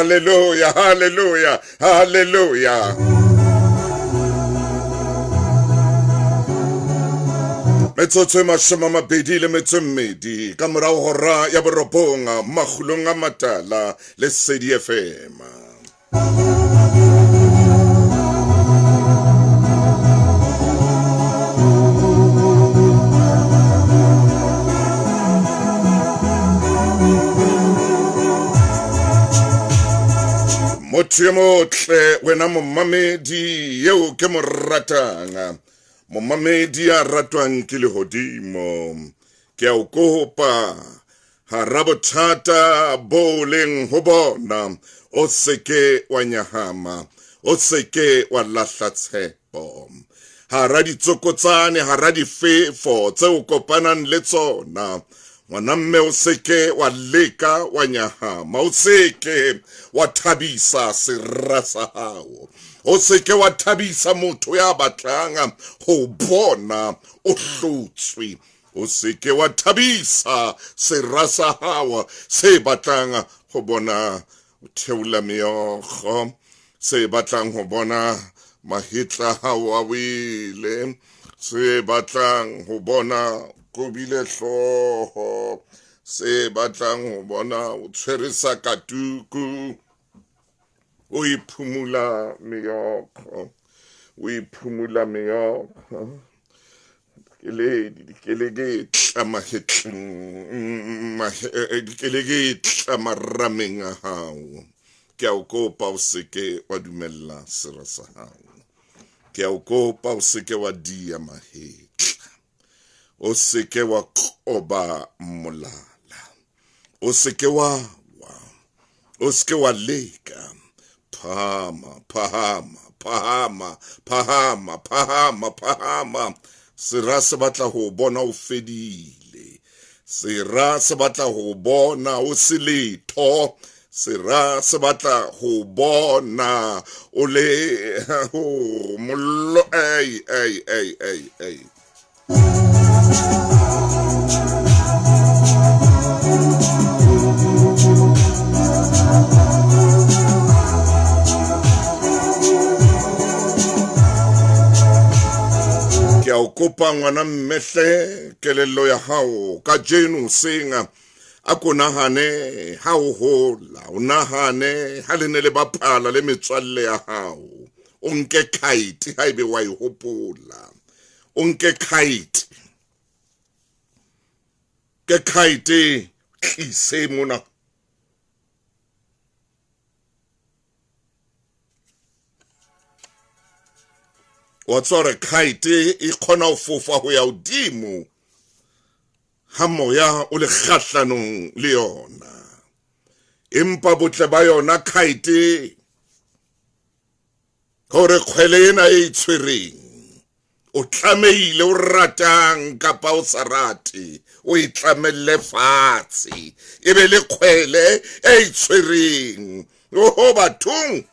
hallelujah, hallelujah, hallelujah. Metsotso e mashome a mabedi le metso e mmedi ka morao hora ya borobonga makgulong a matala le Sedi FM. Motho ye motle wena momamedi yeo ke mo ratang, momamedi a ratwang ke lehodimo, ke a o kopa hara bothata bo leng ho bona o seke wa nyahama, o seke wa lahla tshepo. Hara ditsokotsane, hara difefo tseo kopanang le tsona, ngwana mme o seke wa leka wa nyahama, o seke wa thabisa serra sa hao, o seke wa thabisa motho ya batlang ho bona o hlotswe, o seke wa thabisa serra sa hao se batlang ho bona o theola meokgo, se batlang ho bona mahitla hao a wele, se batlang ho bona kobile hloho, se batlang ho bona o tshwerisa katuku, o iphumula meokgo, o iphumula meokgo. Dikelegitla marameng a hao, ke a o kopa o seke wa dumella serra sa hao, ke a o kopa o seke wa dia mahetla, o seke wa qoba molala, o seke wa o seke wa leka. Phahama, phahama, phahama, phahama, phahama, phahama. Serra se batla ho bona o fedile, serra se batla ho bona o se letho, serra se batla ho bona o le mollo. Ei. Ke a o kopa ngwana mmehle kelello ya hao ka jeno senga a ko nahane ha o hola, o nahane ha le ne le bapala le metswalle ya hao, o nke kite ha ebe wa e hopola, o nke kite, ke kite tlise mona. Wa tsore kite e khona o fofa ho ya hodimo ha moya o le kgahlanong le yona, empa botle ba yona kite hore kgwele ena e itshwereng o tlameile o ratang kapa o sa rate o e tlamelle fatshe e be le kgwele e itshwereng. Oho bathong,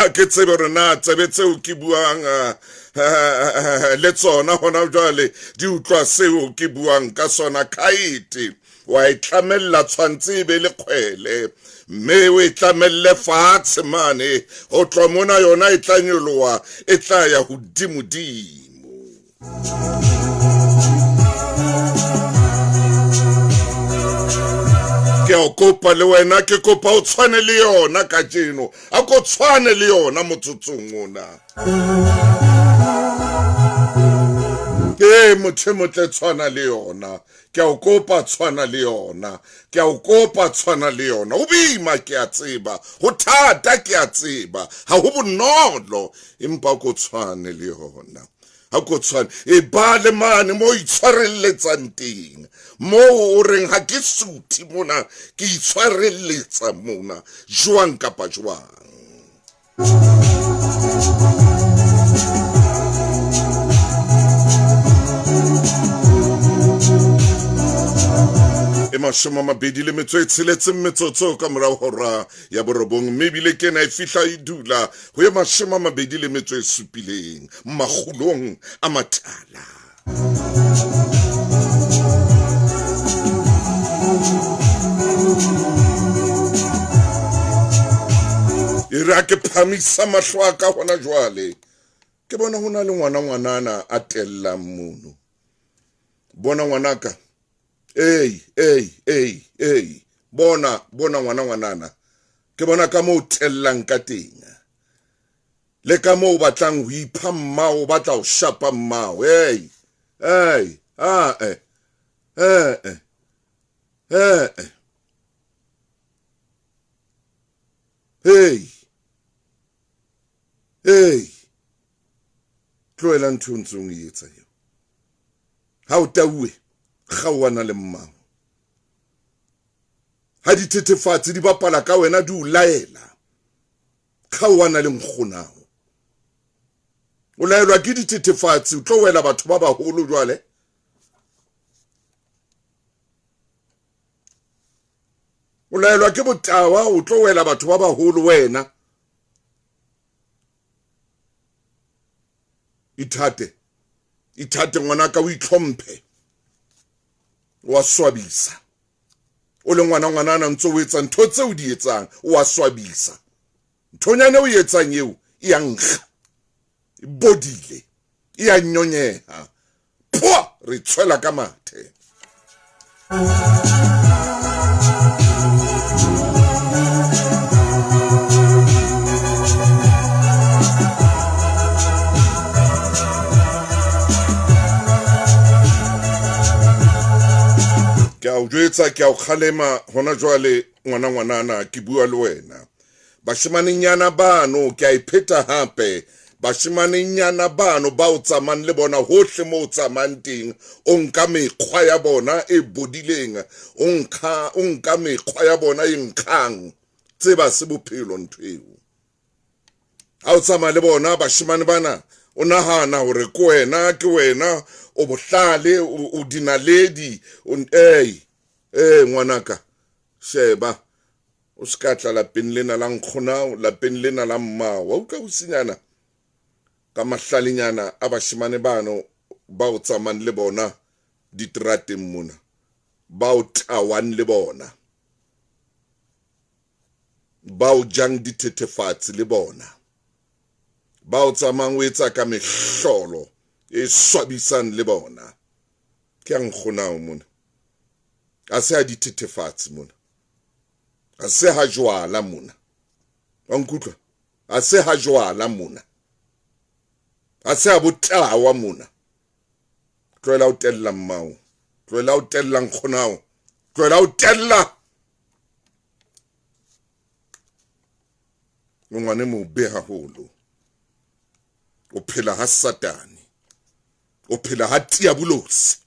ke tsebe hore na tsebe tseo ke buang le tsona hona jwale di utlwa seo ke buang ka sona. Kite wa e tlamella tshwantse e be le kgwele, mme o e tlamelle fatshe mane, o tloha mona yona e tla nyoloha, e tla ya hodimodimo. Ke a o kopa le wena, ke kopa o tshwane le yona ka jeno, a ko tshwane le yona motsotsong ona. Ke motho motle tshwana le yona, ke a o kopa tshwana le yona, ke a o kopa tshwana le yona. Ho boima ke a tseba, ho thata ke a tseba, ha ho bonolo, empa ko tshwane le yona. Ha ko tshwane e ba le mane mo itshwarelletsang teng, mo o reng ha ke suthi mona ke itshwarelletsa mona jwang kapa jwang. mashome a mabedi le metso e tsheletseng metsotso ka morao hora ya borobong, mme ebile ke na e fihla e dula ho ye mashome a mabedi le metso e supileng makgulong a matala. E re ke phamisa mahlo a ka hona jwale ke bona ho na le ngwanana a tellang mono. Bona ngwanaka, bona ngwanana ke bona ka mo tellang ka teng, le ka mo batlang ho ipha mmao, batla ho shapa mmao. Tloela ntho ntsong e etsa eo. Ha o tauwe kgaoana le mmao, ha dithethefatsi di bapala ka wena di o laela, kgaoana le nkgonao. O laelwa ke dithethefatsi o tlo wela batho ba baholo jwale. O laelwa ke botawa o tlo wela batho ba baholo wena. Ithate ngwanaka o itlhomphe, wa swabisa. O le ngwanana ntse o etsa ntho tse o di etsang, wa swabisa. Nthonyane o etsang eo e a nkga, e bodile, e a nyonyeha. Pwa re tshwela ka mathe. Ke a o jwetsa, ke a o kgalema hona jwale ngwanana ke bua le wena. Bashimanenyana bano ke a ipheta hape, bashimanenyana bano ba o tsamang le bona hohle mo o tsamang teng, o nka mekgwa ya bona e bodileng, o nka mekgwa ya bona e nkgang, tseba se bophelo ntho eo. Ha o tsamaya le bona bashimane bana, o nahana hore ke wena o bohlale o dinaledi. Ngwanaka sheba o ska tla lapeng lena la nkgonao, lapeng lena la mmao. Wa utlwa ho senyana ka mahlalenyana a bashimane bano ba o tsamang le bona ditrateng mona, ba o tawang le bona, ba o jang dithethefatsi le bona, ba o tsamang o etsa ka mehlolo e swabisang le bona. Ke a nkgonao mona, a se ha dithethefatsi mona, a se ha jwala mona, wa nkutlwa, a se ha jwala mona, a se ha botawa mona. Tloela o tella mmao, tloela o tella nkgonao, tloela o tella. Ngwane mo be haholo, o phela ha Satane, o phela ha Diabolos.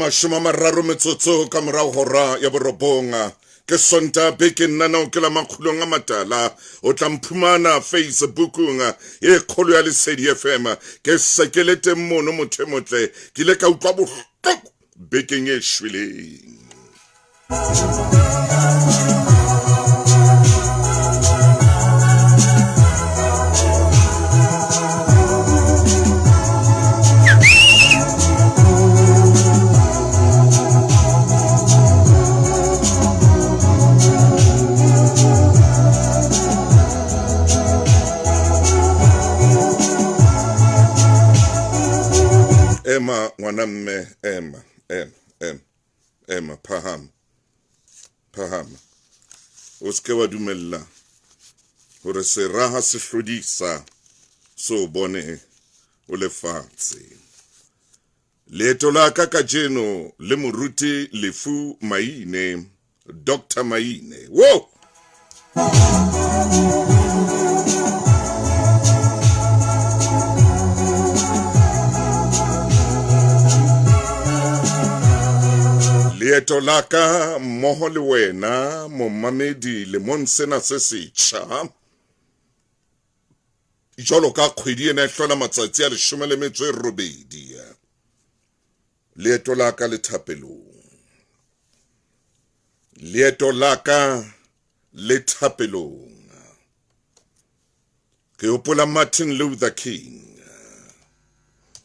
Mashome a mararo metsotso ka morao hora ya borobonga ke Sonta beke nna o ke la makgulong a matala. O tla mphumana Facebookung e kgolo ya Lesedi FM, ke sekelete mono motho motle ke le ka utlwa bohloko bekeng e shweleng. Emma mwanamme, Emma phahama o ske wa dumella hore seraha se hlodisa so bone o lefatshe. Leeto la ka kajeno le moruti Lefu Maine, Dr. Maine. Whoa! leeto la ka mmoho le wena momamedi lemong sena se setjha jwalo ka kgwedi ena e hlola matsatsi a 18 leeto la ka le thapelong leeto la ka le thapelong ke hopola Martin Luther King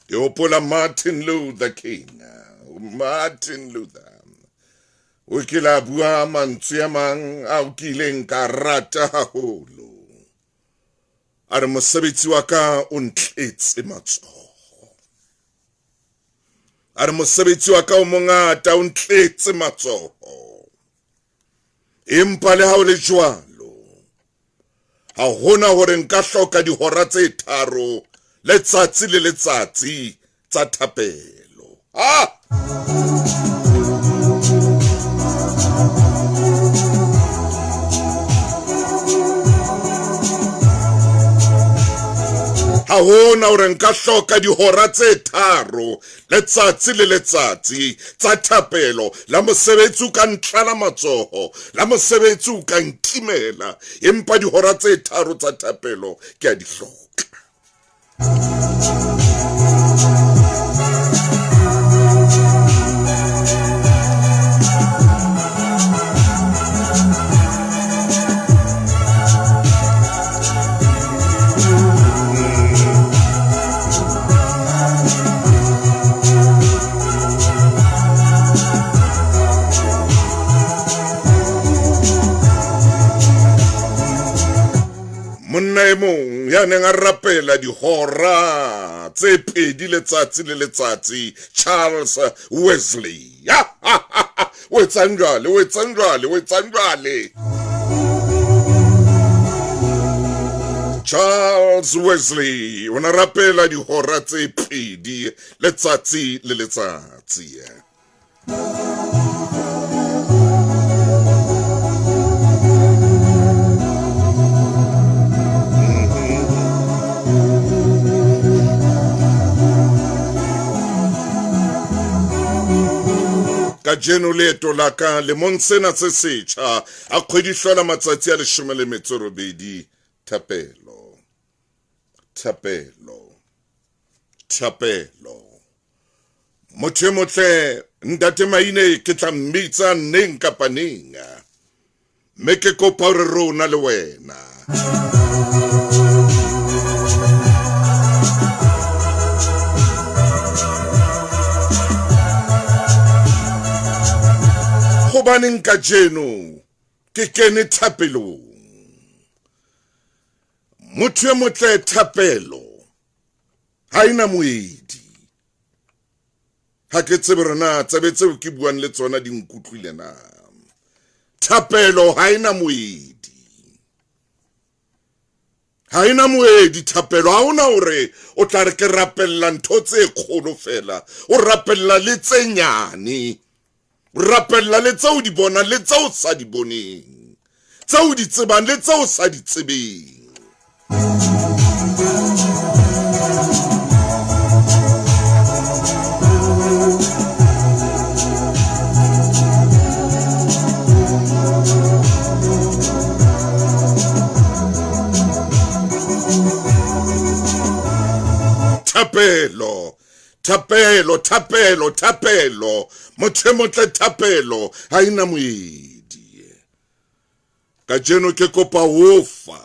ke hopola Martin Luther King Martin Luther o kila bua mantswe a mang a o kileng ka rata haholo a re mosebetsi wa ka o ntletse matsoho a re mosebetsi wa ka o mongata o ntletse matsoho empa le ha o le jwalo ha hona hore nka hloka dihora tse 3 letsatsi le letsatsi tsa thapelo ha hona hore nka hloka dihora tse 3 letsatsi le letsatsi tsa thapelo la mosebetsi o ka ntlala matsoho la mosebetsi o ka ntimela empa dihora tse 3 tsa thapelo ke a di hloka monna e mong ya neng a rapela dihora tse 2 letsatsi le letsatsi Charles Wesley o etsang jwale Charles Wesley o na rapela dihora tse 2 letsatsi le letsatsi ka jeno leeto la ka lemong sena se setjha a kgwedi hlola matsatsi a 18 thapelo motho e motle ntate Maine ke tla mmitsa neng kapa neng mme ke kopa hore rona le wena hobaneng ka jeno ke kene thapelong motho e motle thapelo ha ina moedi ha ke tsebe rena tsebe tseo ke buang le tsona di nkutlwile na thapelo ha ina moedi thapelo ha ona hore o tla re ke rapella ntho tse kgolo fela o rapella le tse nyane rapella le tseo di bona le tseo sa di boneng tseo di tsebang le tseo sa di tsebeng thapelo motho e motle thapelo ha ina moedi ka jeno ke kopa wofa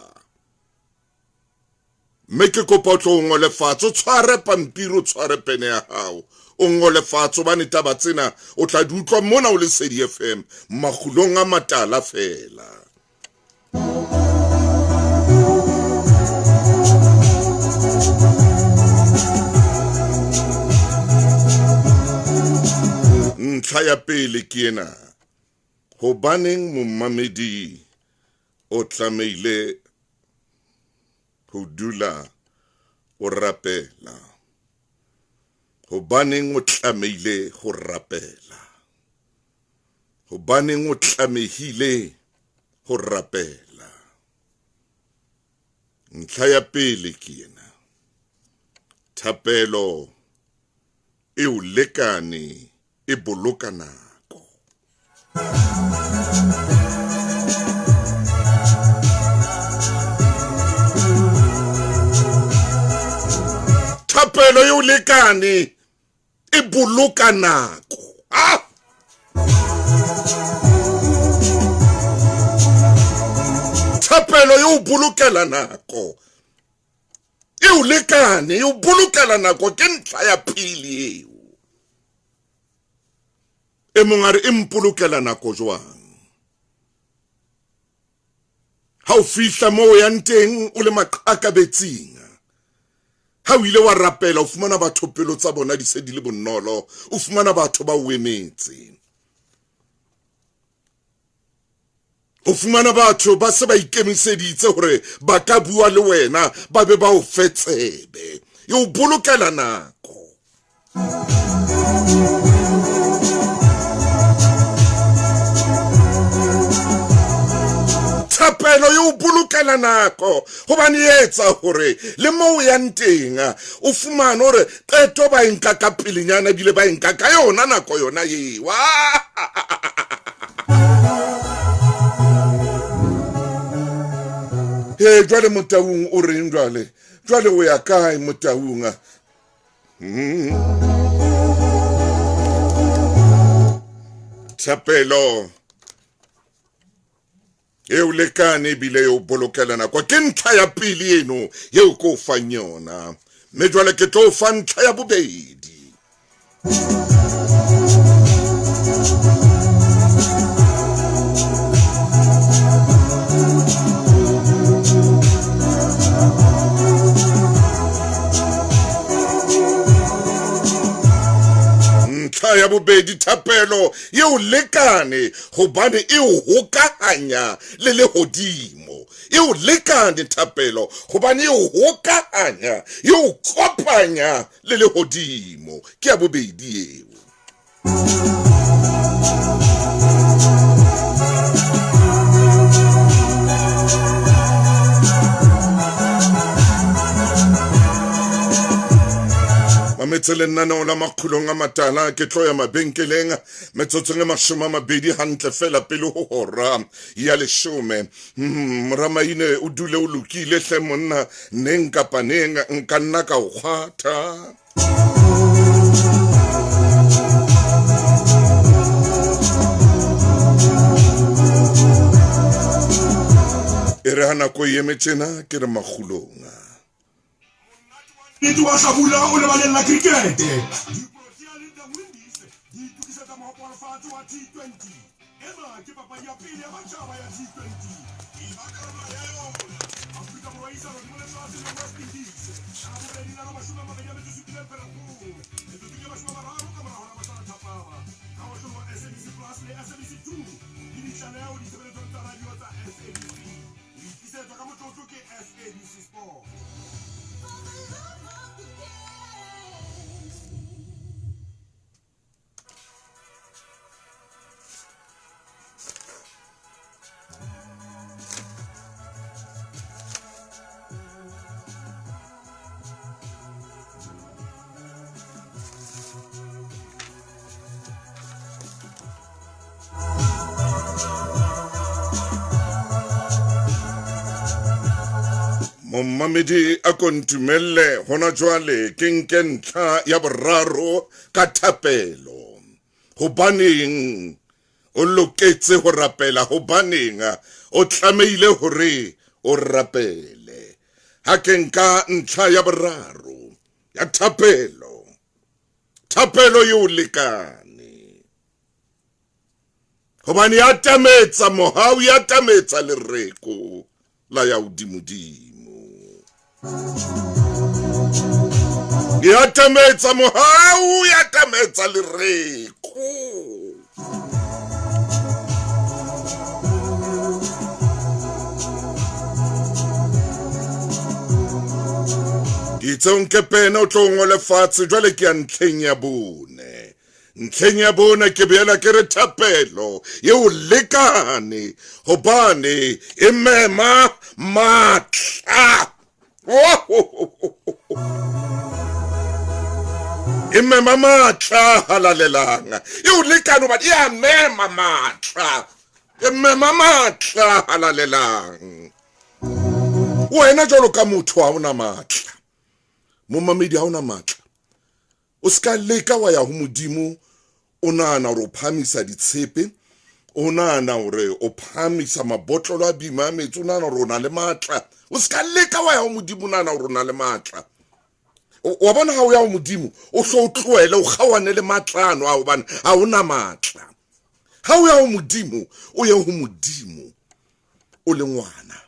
mme ke kopa o tlo ngole fatshe o tshware pampiri o tshware pene ya hao o ngole fatshe bane taba tsena o tla di utlwa mona o le Lesedi FM magulong a matala fela ntlha ya pele ke ena hobaneng momamedi o tlameile ho dula o rapela hobaneng o tlameile ho rapela hobaneng o tlamehile ho rapela ntlha ya pele ke ena thapelo e o lekane e boloka nako thapelo eo lekane e boloka nako. Thapelo eo bolokela nako. Eo lekane, eo bolokela nako ke ntlha ya pele eo. E mong a re e mpolokela nako jwang? Ha o fihla moo yang teng o le maqakabetsing. Ha o ile wa rapela o fumana batho pelo tsa bona di se di le bonolo, o fumana batho ba o emetse. O fumana batho ba se ba ikemiseditse hore ba ka bua le wena, ba be ba o fetsebe. E o bolokela nako. Thapelo eo bolokela nako hobane e etsa hore le moo yang teng o fumana hore qeto ba enka ka pelenyana bile ba enka ka yona nako yona eo. Jwale Motaung o reng jwale? Jwale o ya kae Motaung? Thapelo eo lekane bile eo bolokela nako ke ntlha ya pele eno eo ko fang yona. Mme jwale ke tlo fa ntlha ya bobedi. Ya bobedi thapelo eo lekane hobane eo hokahanya le lehodimo. Eo lekane thapelo hobane eo hokahanya, eo kopanya le lehodimo. Ke ya bobedi eo. Metsele nana la makgulong a matala ke tlo ya mabenkeleng metsotsong e 20 hantle fela pele ho hora ya 10. Moramaine o dule o lokile hle monna, neng kapa neng nka nna ka o kgwatha. E re hana ko emetjena ke re makgulong. Itu wasabula o le balella cricket. Mamedi a kontumelle hona jwale ke nke ntlha ya boraro ka thapelo. Hobaneng o loketse ho rapela? Hobaneng o tlameile hore o rapele? Ha ke nka ntlha ya boraro ya thapelo. Thapelo eo lekane hobane ya tametsa mohau, ya tametsa lereko la ya udimodimo. Ya tametsa mohau, ya tametsa lereko. Itse nke pena o tlo ngole fatshe jwale ke ya ntlheng ya bone. Ntlheng ya bone ke beela ke re thapelo eo lekane hobane e mema matla. E mema matla halalelang. Eo lekane hobane e a mema matla. E mema matla halalelang. Wena jwalo ka motho ha ona matla. Momamedi ha ona matla. o ska leka wa ya ho modimo o nahana hore o phamisa ditshepe o nahana hore o phamisa mabotlolo a bima a metsi o nahana hore o na le matla o ska leka wa ya ho modimo o nahana hore o na le matla wa bona ha o ya ho modimo o hlo o tlohele o kgawane le matlano a hobane ha ona matla ha o ya ho modimo o ye ho modimo o le ngwana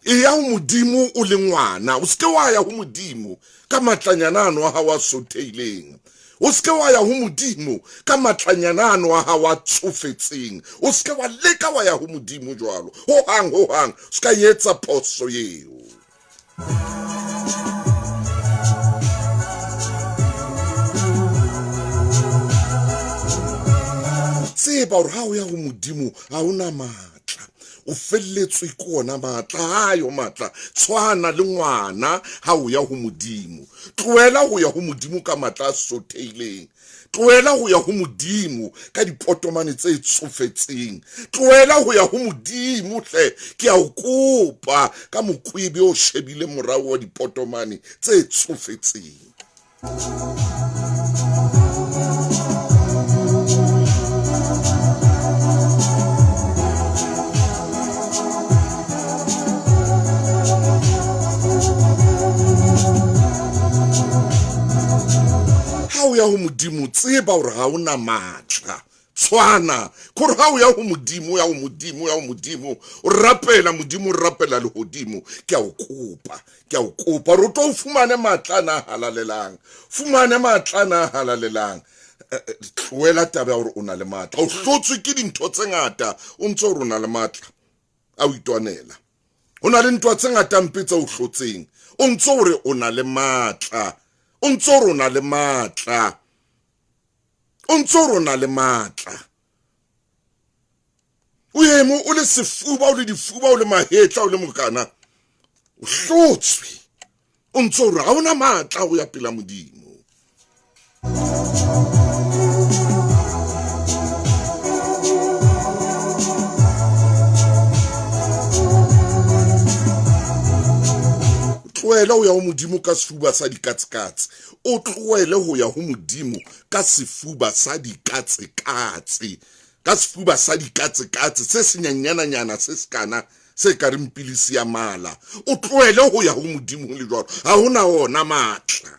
e ya ho modimo o le ngwana o ske wa ya ho modimo ka matlanyana ano ha wa sotheileng o ske wa ya ho modimo ka matlanyana ano ha wa tsofetseng o ske wa leka wa ya ho modimo jwalo ho hang ska yetsa phoso yeo tseba hore ha o ya ho modimo ha ona matla o felletswe ke ona matla ayo matla tshwana le ngwana ha o ya ho modimo tlohela ho ya ho modimo ka matla a sotheileng tlohela ho ya ho modimo ka dipotomane tse tsofetseng tlohela ho ya ho modimo hle ke a o kopa ka mokwebe o shebile morao wa dipotomane tse tsofetseng o ya ho modimo tseba hore ha ona matla tshwana khore ha o ya ho modimo ya ho modimo o rapela modimo o rapela le hodimo ke a o kopa re tlo fumane matla na halalelang tlohela taba ya hore o na le matla o hlotswe ke dintho tse ngata o ntse o rona le matla a o itwanela o na le ntwa tse ngata mpetsa o hlotseng o ntse o re o na le matla o ntse o rona le matla o emo o le sefuba o le difuba o le mahetla o le mokana o hlotswe o ntse o re ha ona matla o ya pela modimo tlohela ho ya ho modimo ka sefuba sa dikatsekatse o tlohele ho ya ho modimo ka sefuba sa dikatsekatse se senyanyana se skana se ka reng pilisi ya mala o tlohele ho ya ho modimo le jwalo ha hona ona matla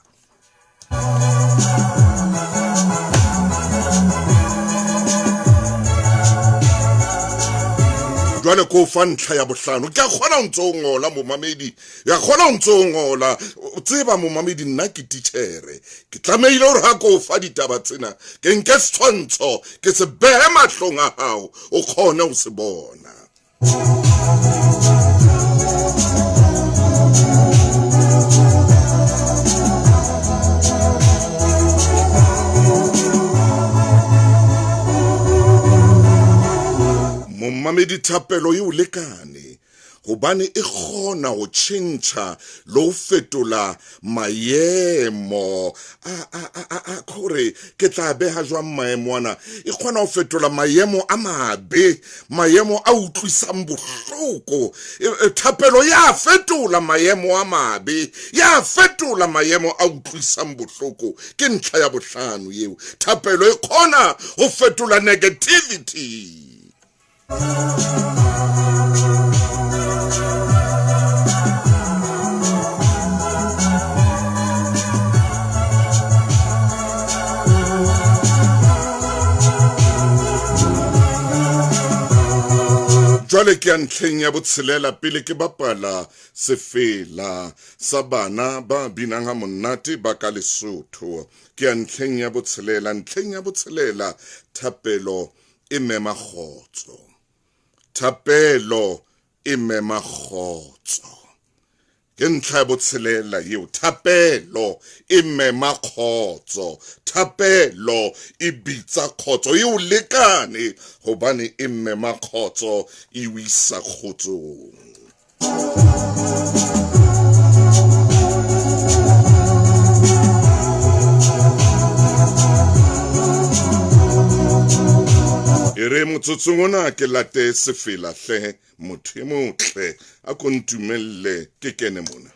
jwale ko fa ntlha ya bohlano ke a kgona o ntso ngola momamedi ya kgona o ntso ngola o tseba momamedi nna ke teachere ke tlameile hore ha ko fa ditaba tsena ke nke setshwantsho ke se behe mahlong a hao o kgone ho se bona Momamedi thapelo eo lekane hobane e kgona ho tjhentjha le ho fetola maemo a khore ke tla beha jwang maemo ana e kgona ho fetola maemo a mabe maemo a utlwisang bohloko thapelo ya fetola maemo a mabe ya fetola maemo a utlwisang bohloko ke ntlha ya bohlano eo thapelo e kgona ho fetola negativity jwale ke a ntlheng ya botshelela pele ke bapala sefela sa bana ba binang ha monate ba ka Lesotho ke a ntlheng ya botshelela thapelo e mema kgotso ke ntlha ya botshelela eo thapelo e mema kgotso thapelo e bitsa kgotso eo lekane hobane e mema kgotso e o isa kgotsong ere motsotsong ona ke late sefela hle motho e motle a ko ntumelle ke kene mona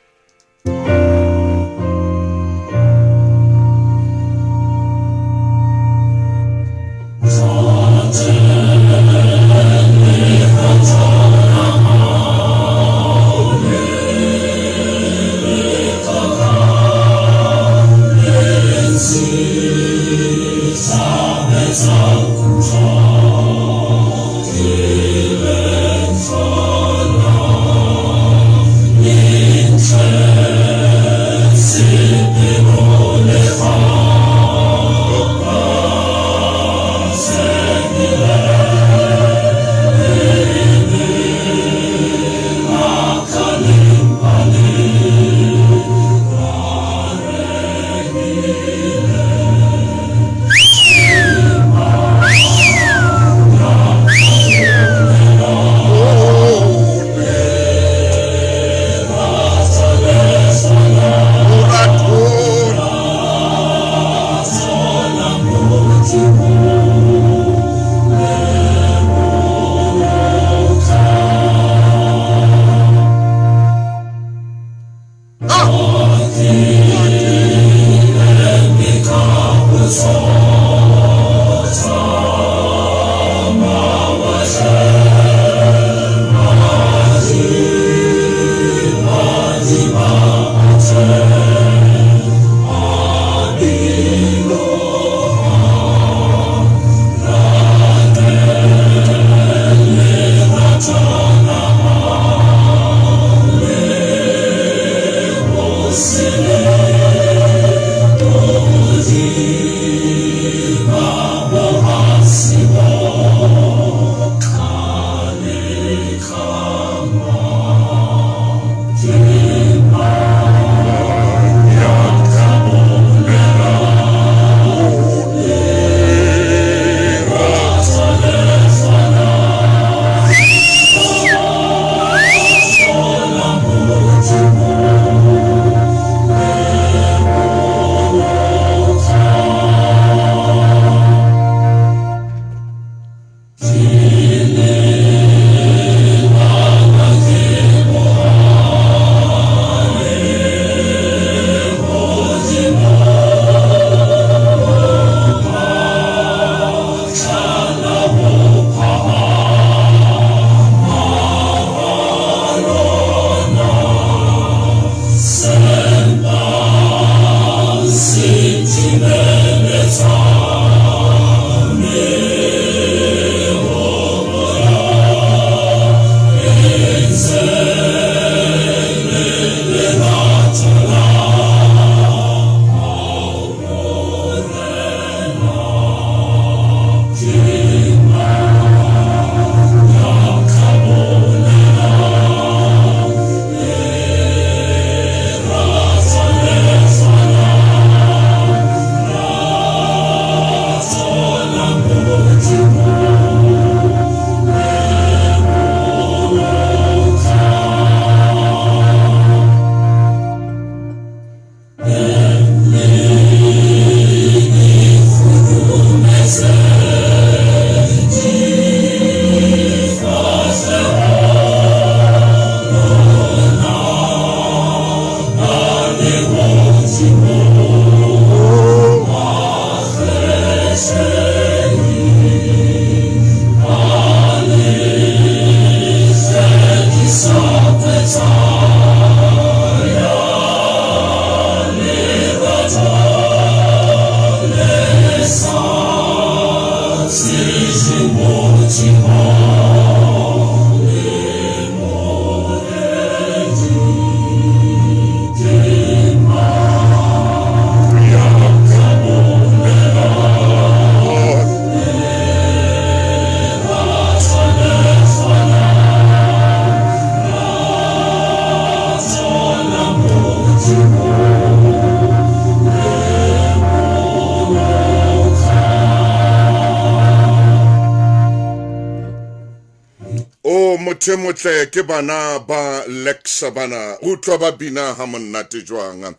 Motle ke bana ba Lexa bana utlwa ba bina ha monate jwang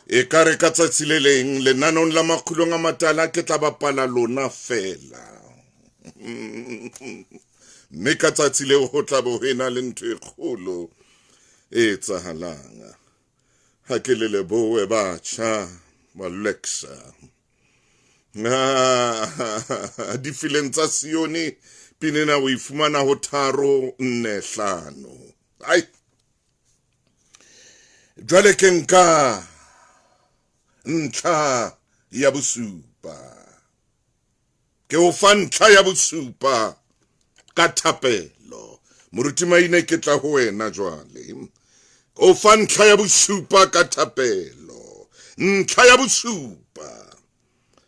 e kare ka tsatsi le leng lenanong la makgulong a matala ke tla bapala lona fela mme ka tsatsi le ho tla bo hena le ntho e kgolo e tsahalang ha ke le leboe batjha ba Lexa di fileng tsa Sioni pinena o ifumana ho 3-4-5 ai jwale ke nka ntlha ya bosupa ke o fa ntlha ya bosupa ka thapelo moruti maine ke tla ho wena jwale o fa ntlha ya bosupa ka thapelo ntlha ya bosupa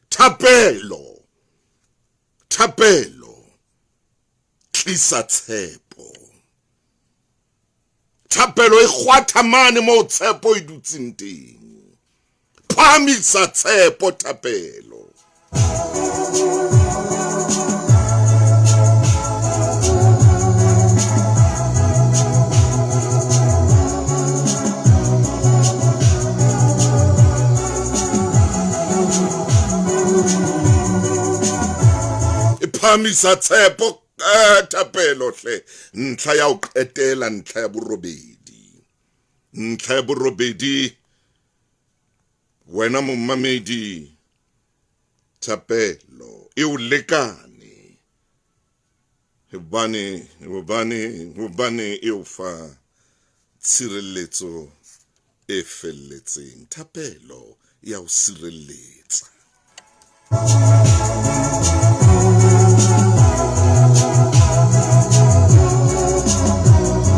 thapelo tlisa tshepo thapelo e kgwatha mane mo tshepo e dutseng teng phamisa tshepo thapelo phamisa tshepo thapelo hle ntlha ya o qetela ntlha ya borobedi wena momamedi thapelo e o lekane hobane e o fa tshireletso e felletseng thapelo ya o sireletsa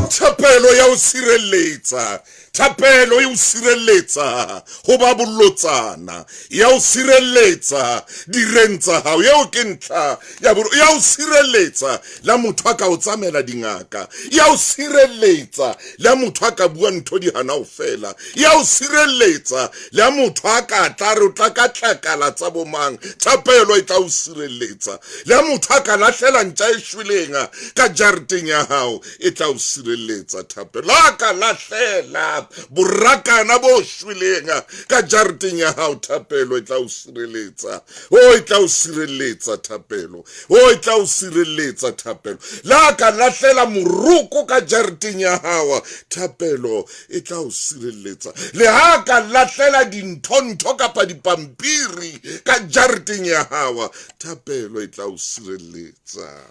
thapelo ya o sireletsa thapelo e o sireletsa ho ba bolotsana ya o sireletsa direntsa hao ya o ke ntla ya o sireletsa la motho a ka o tsamela dingaka ya o sireletsa la motho a ka bua ntho di hana o fela ya o sireletsa la motho a ka tla re o tla ka tlakala tsa bomang thapelo e tla o sireletsa la motho a ka lahlela ntja e shwelenga ka jareteng ya hao e tla o sireletsa thapelo a ka lahlela burakana bo shwilenga ka jareteng ya hao thapelo e tla o sireletsa e tla o sireletsa thapelo e tla o sireletsa thapelo la ka lahlela moruko ka jareteng ya hao thapelo e tla o sireletsa le ha ka lahlela dintho kapa dipampiri ka jareteng ya hao thapelo e tla o sireletsa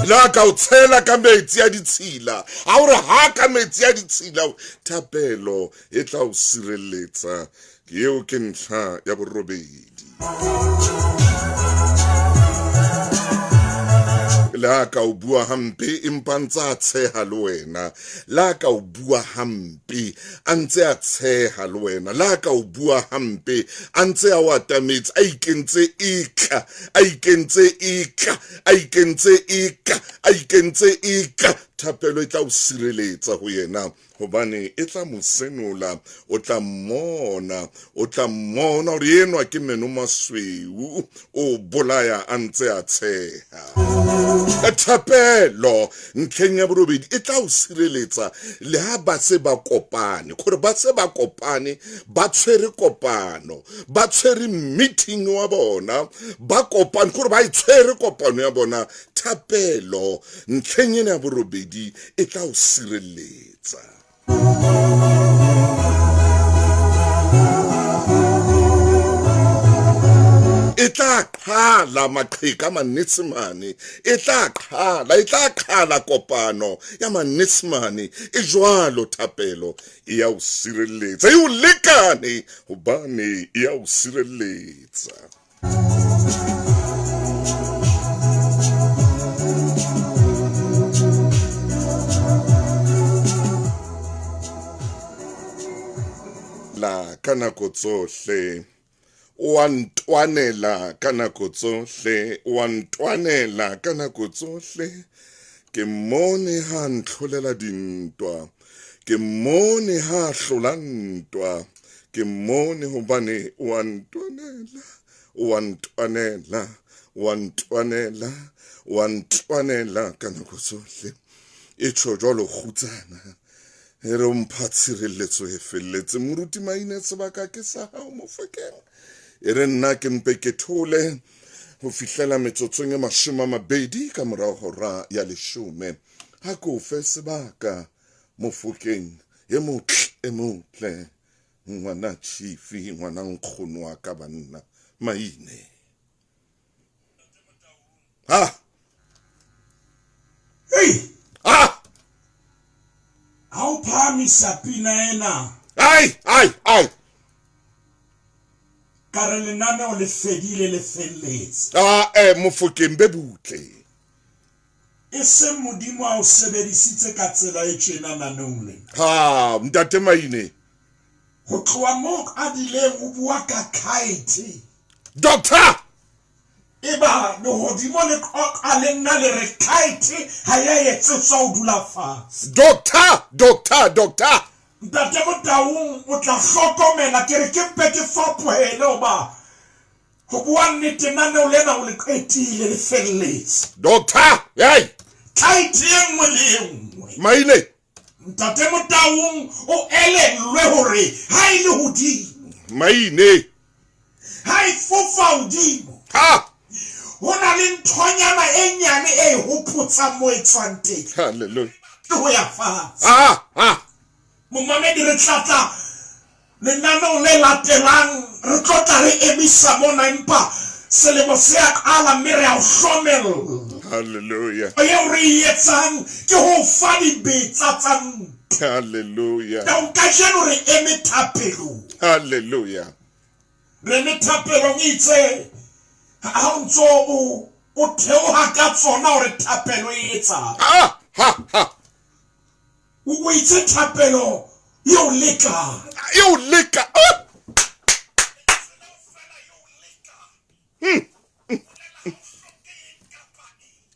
la ka o tshela ka metsi a ditshila ha o re ha ka metsi a ditshila thapelo e tla o sireletsa eo ke ntlha ya borobedi la ka o bua hampe empa ntse a tsheha le wena la ka o bua hampe a ntse a tsheha le wena la ka o bua hampe a ntse a watametse a ikentse ika thapelo e tla o sireletsa ho yena hobane e tla mo senola o tla mmona hore enwa ke meno masweu o bolaya a ntse a tsheha thapelo ntlheng ya borobedi e tla o sireletsa le ha ba se ba kopane gore ba se ba kopane ba tshwere kopano ba tshwere meeting wa bona ba kopane gore ba itshwere kopano ya bona thapelo ntlheng ya borobedi e tla o sireletsa e tla qhala maqheka manitsimane e tla qhala kopano ya manitsimane e jwalo thapelo e ya o sireletsa e o lekane hobane e ya o sireletsa. La kanako tsohle wa ntwanela kanako tsohle wa ntwanela kanako tsohle ke mmone ha ntlholela dintwa ke mmone ha hlola ntwa ke mmone hobane wa ntwanela wa ntwanela wa ntwanela wa ntwanela kanako tsohle e tsho jwalo kgutsana e re mpha tshireletso e felletse moruti maine sebaka ke sa hao Mofokeng e re nna ke mpe ke thole ho fihlela metsotsong e 20 ka morao hora ya 10 ha ko fe sebaka Mofokeng e motle ngwana chifi ngwana nkgono wa ka banna maine Hey! How phamisa pina ena? Ai! Kare lenaneo le fedile le felletse. Mofokeng be butle. E se modimo a o sebedisitse ka tsela e tjena naneong le. Ntate maine. Ho tloha moo a dileng o bua ka kite. Doctor! Eba no hodimo le a le nna le re kite ha ya etse so dula fatshe. Doctor! Ntate Motaung o tla hlokomela ke re ke mpe ke fapohele oba ho bua nnete naneong lena o le qetile le felletse. Doctor! Hey! Kite e nngwe le nngwe. Maine! Ntate Motaung o elellwe hore ha ile hodimo. Maine! Ha e fofa hodimo. Hona le nthonyana e nyane e hopotsa mo e tswang teng. Hallelujah. Ho ya fatshe. Momamedi re tlatla lenaneo le latelang re tlotla re emisa mona empa selemo se a qala mme re a o hlomellla. Hallelujah. Eo re e etsang ke ho fa dibetsa tsa ntho. Hallelujah. Now kajeno re eme thapelong. Hallelujah. Re eme thapelong itse ha o ntso o theoha ka tsona hore thapelo e etsang. O itse thapelo yo leka.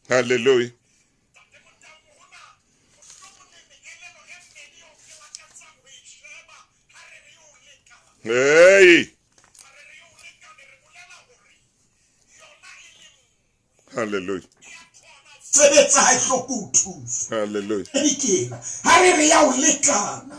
Hallelujah. Hey. Hallelujah. Hallelujah. Re ya o lekana.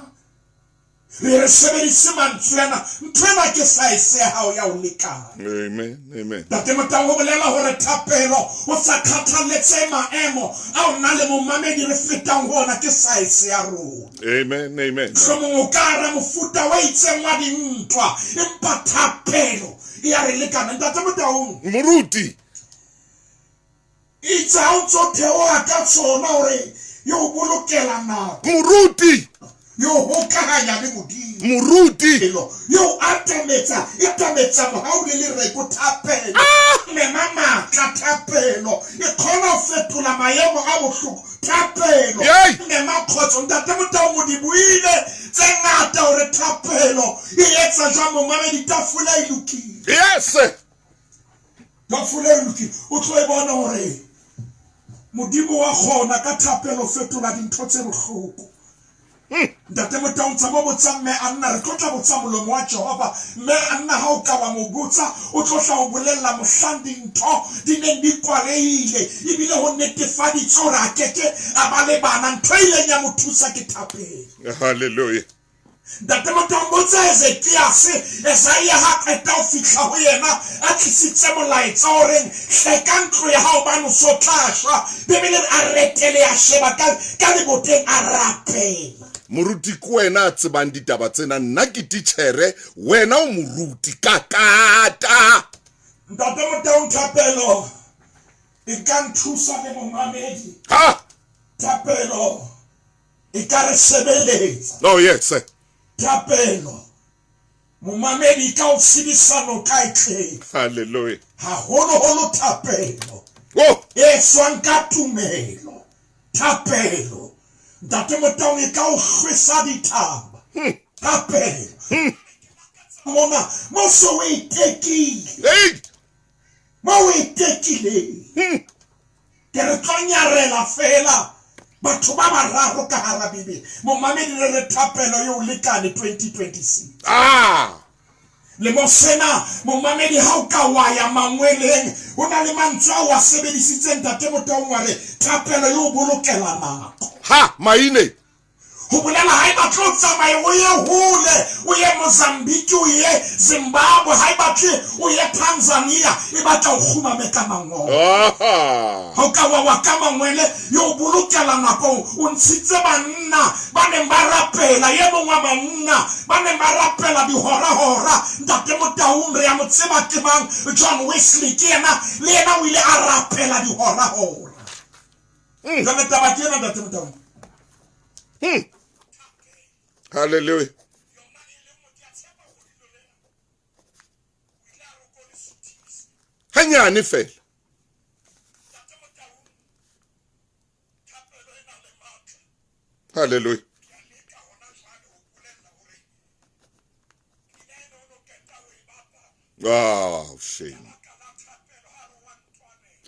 Re sebedise mantswena ntwena ke saese ya hao ya o lekana. Amen. Ntate Motaung o bolela hore thapelo o sa kgathaletse maemo a o na le momamedi re fetang hona ke saese ya rona. Amen. Somo ka ra mofuta wa itseng wa dintwa empa thapelo ya re lekana. Ntate Motaung moruti it's out so teoa ka tsona hore yo bolokela nako. Moruti Yo hokahanya le modimo. Moruti yo atametsa mohaule le re ko thapelo. Le mama ka thapelo e khona fetola maemo a bohloko thapelo. Le makhotso ntate Motaung mo di buile tse ngata hore thapelo e etsa jwa momamedi tafula e lokile. Yes. Tafula e lokile o tlo e bona hore modimo wa khona ka thapelo fetola dintho tse bohloko. Ntate Motaung tsa mo botsa mme a nna re tlotla botsa molomo wa Jehova mme a nna ha o ka wa mo botsa o tlotla o bolella mohlang dintho di neng di kwalehile ebile ho netefaditse hore a keke a ba le bana ntho ile nya mo thusa ke thapelo. Hallelujah. Ntate Motaung botsa Ezekias Isaiah ha qeta o fihla ho yena a tlisitse molaetsa hore hleka ntlo ya hao bana so tlasha bebele a retele ya sheba ka le boteng a rapela. Moruti ko wena tsebang ditaba tsena nna ke tichere wena o moruti kakata. Ntate Motaung Thapelo e ka nthusa le momamedi. Ha! Thapelo e ka re sebeletsa. Oh, yes, sir. Thapelo momamedi ka o sidisano ka itle. Hallelujah. Haholo Thapelo. Oh! E swang ka tumelo. Thapelo. Ntate Motaung e ka o hlwesa dithaba. Thapelo. Mona mo so we tekile. Hey! Mo we tekile. Ke re tlonyarela fela. Batho ba bararo ka hara Bibele. Momamedi re Thapelo yo lekane 2026. Ah! Le mo sena momamedi ha o ka wa ya mangweleng o na le mantswe a wa sebedisitseng Ntate Motaung wa re Thapelo yo bolokela nako. Ha! Maine! Ho bolela ha ba tlo tsamaya o ye hole o ye Mozambique o ye Zimbabwe ha ba tle o ye Tanzania e batla o khumame ka mangolo. Ah! Ha ka wa ka mangwele yo bolokela nako o ntshitse banna ba ne ba rapela ye mongwa banna ba ne ba rapela di hora Ntate Motaung re ya motseba ke bang John Wesley ke yena le yena o ile a rapela di hora. Jana taba ke yena Ntate Motaung. Hallelujah. Hanyane fela. Hallelujah. Oh, shame.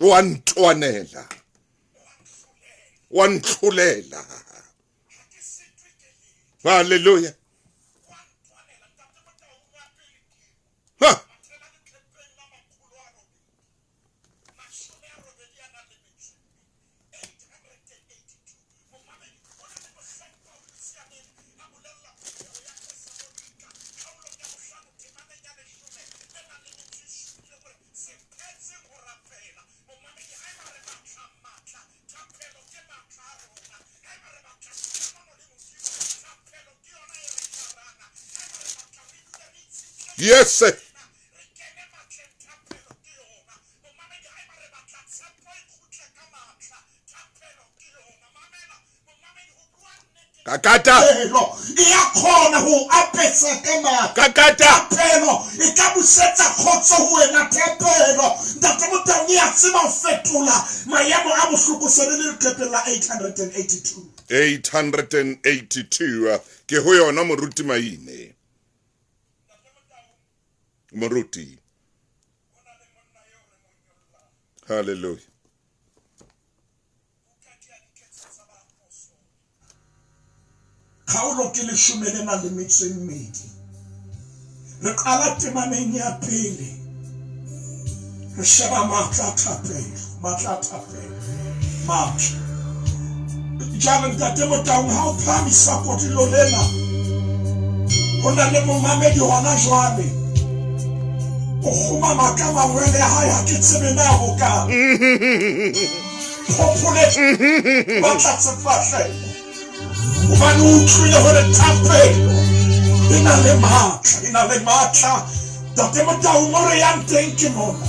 Wantwanela. Hallelujah. Huh. Yes, sir. Kakata. Iyakhona ho apesa kema. Kakata. Thapelo e ka busetsa khotso ho wena Thapelo. Ntate Motaung ya tseba o fetola maemo a bohloko sele le qetella 882. 882 ke ho yona moruti Maine. Moruti. Hallelujah. Khaolo ke le shumele na le metsemmedi. Re qala temaneng ya pele. Re sheba matla Thapelo. Matla. Jana Ntate Motaung ha o phamisa kotilo lena. Hona le momamedi hona jwale. O khumama ka mangwele ha ya ke tsebe na ho ka. Populate. Matla tsefahle. Ubani utlwile hore Thapelo ina le matla Ntate Motaung mo re yang teng ke mona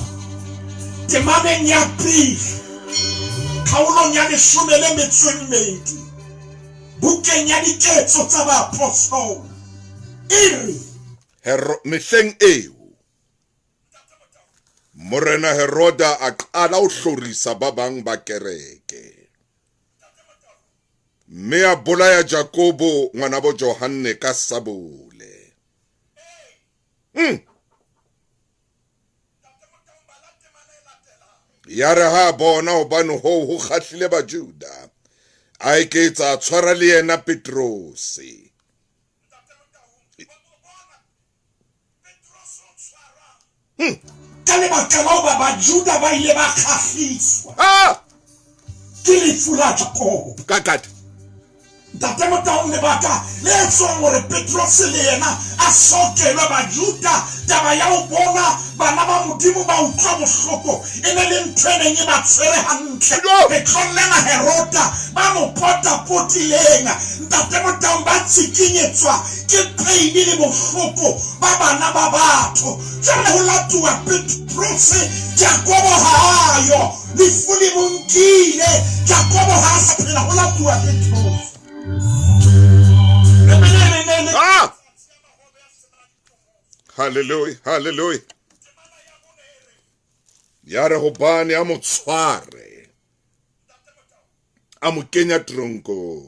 temaneng ya pele khaolong ya 12 bukeng ya diketso tsa baapostole iri mehleng eo Morena Heroda a qala ho hlorisa ba bang ba kereke. Me a bolaya Jakobo ngwana bo Johanne ka sabole. Ya re ha bona hobane ho kgahlile ba Juda. A iketsa tshwara le yena Petrosi. ka lebaka la ba Juda ba ile ba khahliswa ke lefu la Jakobo. Kakata. Ntate Motaung lebaka le etswang hore Petros le yena a sokelwa ba Juda taba ya ho bona bana ba Modimo ba utlwa bohloko e ne le ntho e neng e ba tshwere hantle. Petros le Heroda ba mo pota potileng. Ntate Motaung ba tsikinyetswa ke pain le bohloko ba bana ba batho jale ho latuwa Petros Jakobo hayo lefu le monkile Jakobo ha sa phela ho latuwa Petros Hallelujah, hallelujah. Ya re hobane a mo tshware a mo kenya tronko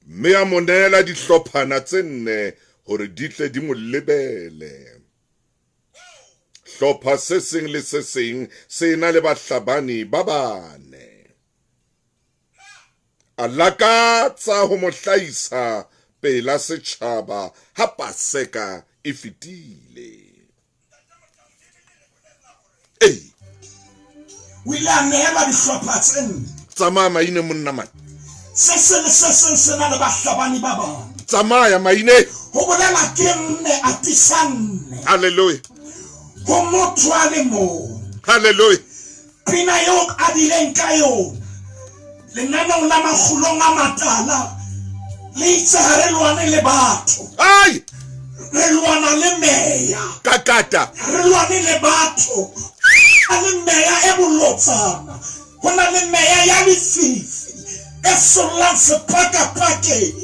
mme a mo nela dihlophana tse nne hore di tle di mo lebele. Hlopha se seng le se seng se na le bahlabani ba bane. A lakatsa ho mo hlahisa pela setjhaba ha Paseka e fetile. Wila nela dihlopha tse nne Tsamaya maine monna man. se se na le bahlabani ba bane Tsamaya maine. ho bolela ke nne atisanne Hallelujah. ho motho a le mo Hallelujah. pina yo a dileng ka yo lenanong la makgulong a matala le itse ha re lwane le batho Ai! re lwana le meya Kakata. re lwane le batho a le meya e bolotsana ho na le meya ya lefifi e solang sepakapake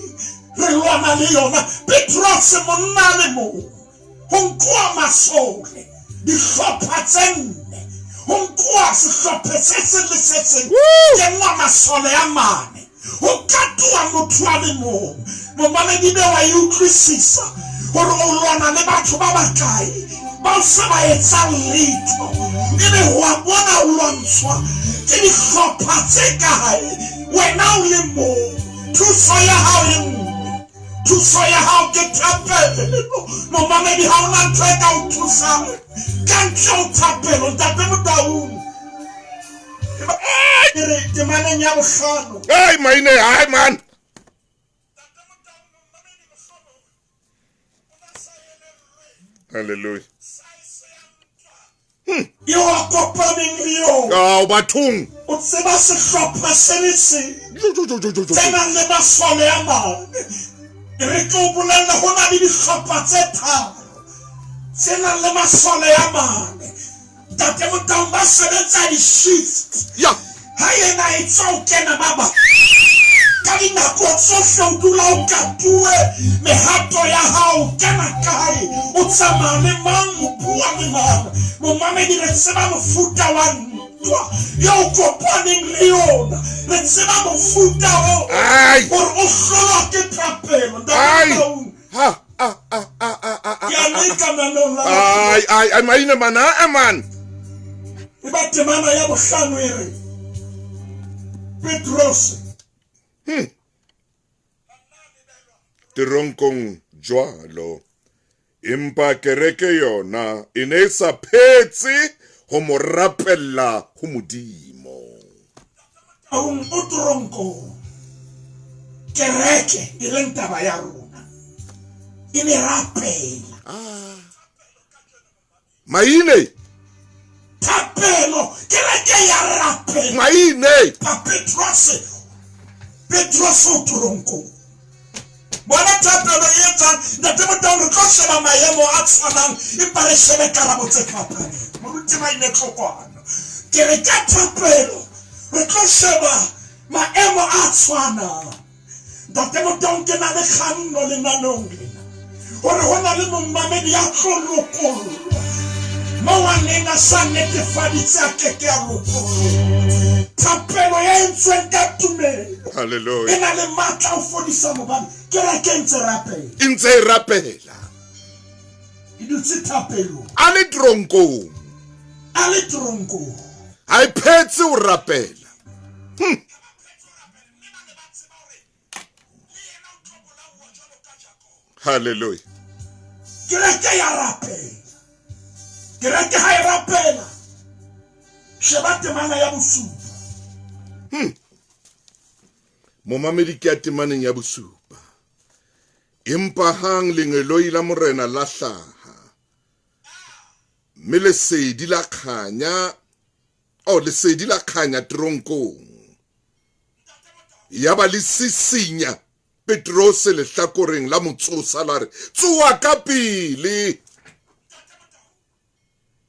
re lwana le yona Petros monna le mo ho nkuwa masole dihlopha tse nne ho nkuwa sehlopha se seng le se seng ke nwa masole a mane ho katuwa motho a le mo momamedi be wa e utlwisisa hore o lwana le batho ba bakae ba o se ba etsang letho ebe ho a bona o lwantshwa ke dihlopha tse kae wena o le mo thuso ya hao e nngwe thuso ya hao ke thapelo momamedi ha ona ntho e ka o thusang ka ntle o thapelo ntate Motaung re temaneng ya bohlano Ai maine, ai man. Hallelujah. yo a kopaneng le yo Ah, bathong. o tseba sehlopha se le seng tse nang le masole a mane re tlo bolella ho na le dihlopha tse tharo tse nang le masole a mane ntate Motaung ba sebetsa di-shift Ya. ha yena e tsa o kena baba ka dinako tsohle o dula o katuwe mehato ya hao kena kae o tsamaya le mang o bua le mang momamedi re tseba mofuta wa ntwa yo o kopaneng le yona re tseba mofuta o Ai. hore o hlolwa ke thapelo Ai. Motaung Ha. ke a leka manong la Ai maine mana man. e ba temana ya bohlano e re Petros Tironkong jwalo. Empa kereke yona e ne sa phetse ho mo rapella ho Modimo. Aung o tronko kereke e leng taba ya rona e ne rapela Maine, thapelo kereke ya rapela maine. pa Petros o tronko bona thapelo e etsang ntate Motaung re tlo sheba maemo a tshwanang empa re shebe karabo tse fapaneng moruti maine tlhokwana ke re ka thapelo re tlo sheba maemo a tshwanang ntate Motaung ke na le kganno lenanong lena hore ho na le momamedi ya tlo lokollwa mo wa neng a sa netefaditse a keke a lokollwa thapelo ya entsweng ka tumelo Hallelujah. e na le matla o fodisa mobane kereke ntse rapela E ntse e rapela. e dutse thapelong A le tronkong. a le tronko Ha e phetse ho rapela. Hallelujah. kereke ya rapela kereke ha e rapela sheba temana ya bosupa Momamedi ke a temaneng ya bosupa. Empa hang lengeloi la morena la hlaha. Mme lesedi la kganya. Lesedi la kganya tronkong. Ya ba le sisinya Petros lehlakoreng la motsosa la re tsoa ka pele